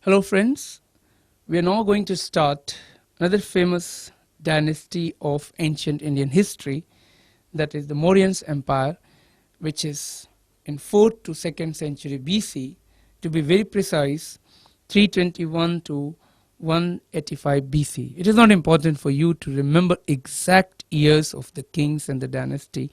Hello friends, we are now going to start another famous dynasty of ancient Indian history, that is the Mauryan Empire, which is in 4th to 2nd century BC, to be very precise 321 to 185 BC. It is not important for you to remember exact years of the kings and the dynasty.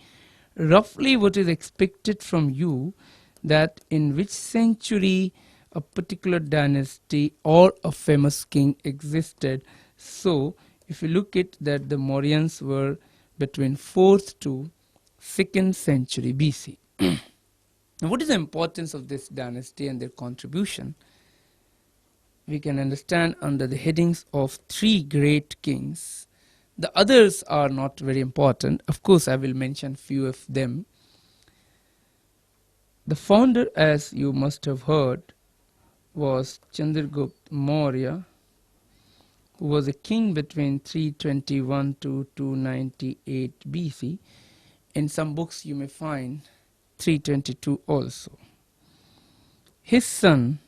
Roughly what is expected from you, that in which century a particular dynasty or a famous king existed. So if you look at that, the Mauryans were between 4th to 2nd century BC. Now what is the importance of this dynasty and their contribution? We can understand under the headings of three great kings. The others are not very important. Of course, I will mention few of them. The founder, as you must have heard, was Chandragupta Maurya, who was a king between 321 to 298 BC. In some books you may find 322 also. His son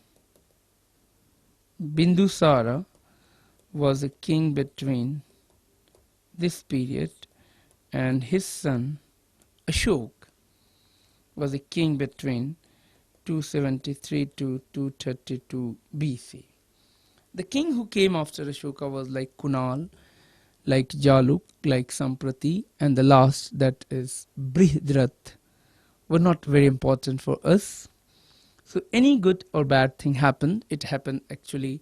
Bindusara was a king between this period, and his son Ashok was a king between 273 to 232 BC. The king who came after Ashoka was like Kunal, like Jaluk, like Samprati, and the last, that is Brihadrat, were not very important for us. So any good or bad thing happened, it happened actually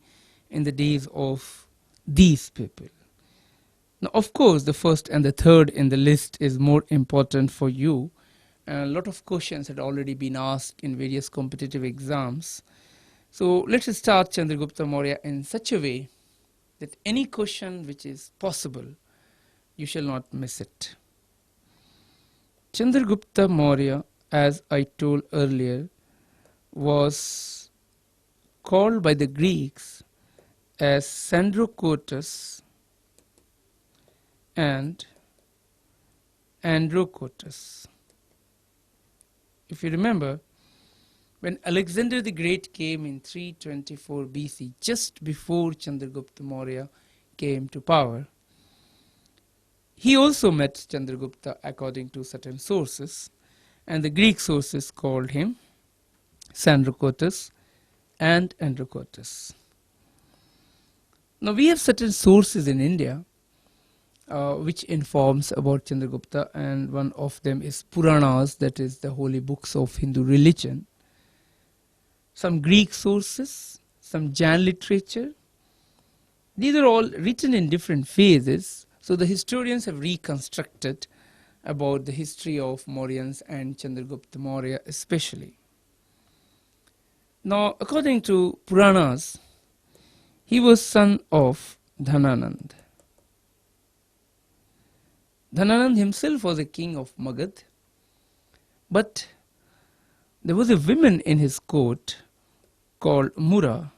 in the days of these people. Now of course the first and the third in the list is more important for you. A lot of questions had already been asked in various competitive exams. So let's start Chandragupta Maurya in such a way that any question which is possible, you shall not miss it. Chandragupta Maurya, as I told earlier, was called by the Greeks as Sandrocotus and Androcotus. If you remember, when Alexander the Great came in 324 BC, just before Chandragupta Maurya came to power, he also met Chandragupta according to certain sources, and the Greek sources called him Sandrocotus and Androcotus. Now we have certain sources in India which informs about Chandragupta, and one of them is Puranas, that is the holy books of Hindu religion. Some Greek sources, some Jain literature. These are all written in different phases, so the historians have reconstructed about the history of Mauryans and Chandragupta Maurya especially. Now according to Puranas, he was son of Dhananand. Dhananand himself was a king of Magad, but there was a woman in his court called Mura,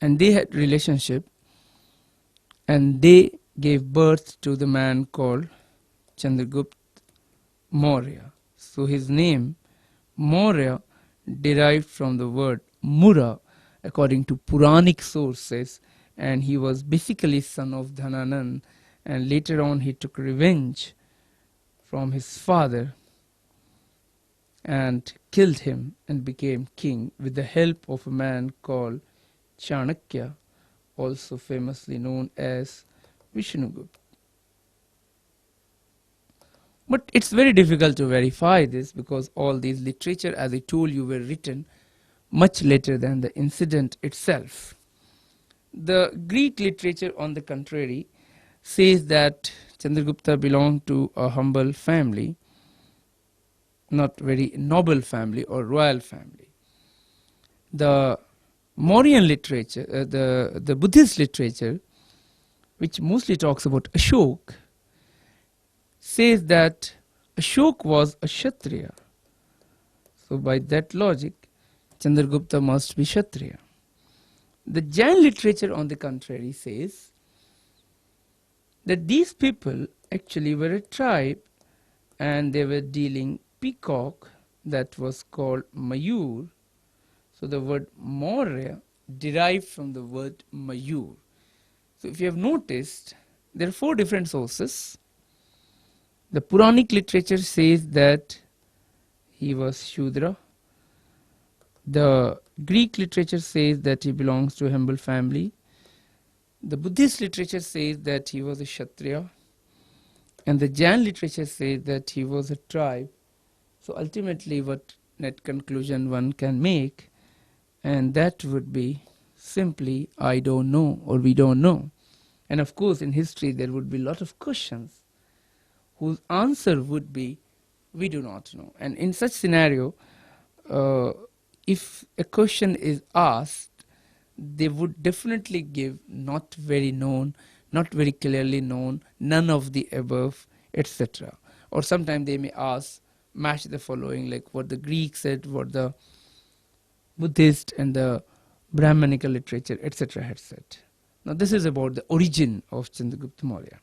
and they had relationship, and they gave birth to the man called Chandragupta Maurya. So his name Maurya derived from the word Mura according to Puranic sources, and he was basically son of Dhananand, and later on he took revenge from his father and killed him and became king with the help of a man called Chanakya, also famously known as Vishnugupta. But it's very difficult to verify this, because all these literature, as I told you, were written much later than the incident itself. The Greek literature, on the contrary, says that Chandragupta belonged to a humble family, not very noble family or royal family. The Mauryan literature, the Buddhist literature, which mostly talks about Ashok, says that Ashok was a Kshatriya. So by that logic, Chandragupta must be Kshatriya. The Jain literature, on the contrary, says that these people actually were a tribe, and they were dealing peacock that was called Mayur. So the word Maurya derived from the word Mayur. So if you have noticed, there are 4 different sources. The Puranic literature says that he was Shudra. The Greek literature says that he belongs to a humble family. The Buddhist literature says that he was a Kshatriya. And the Jain literature says that he was a tribe. So ultimately what net conclusion one can make, and that would be simply I don't know or we don't know. And of course in history there would be a lot of questions whose answer would be we do not know. And in such scenario, if a question is asked, they would definitely give not very known, not very clearly known, none of the above, etc. Or sometimes they may ask, match the following, like what the Greek said, what the Buddhist and the Brahmanical literature, etc. had said. Now this is about the origin of Chandragupta Maurya.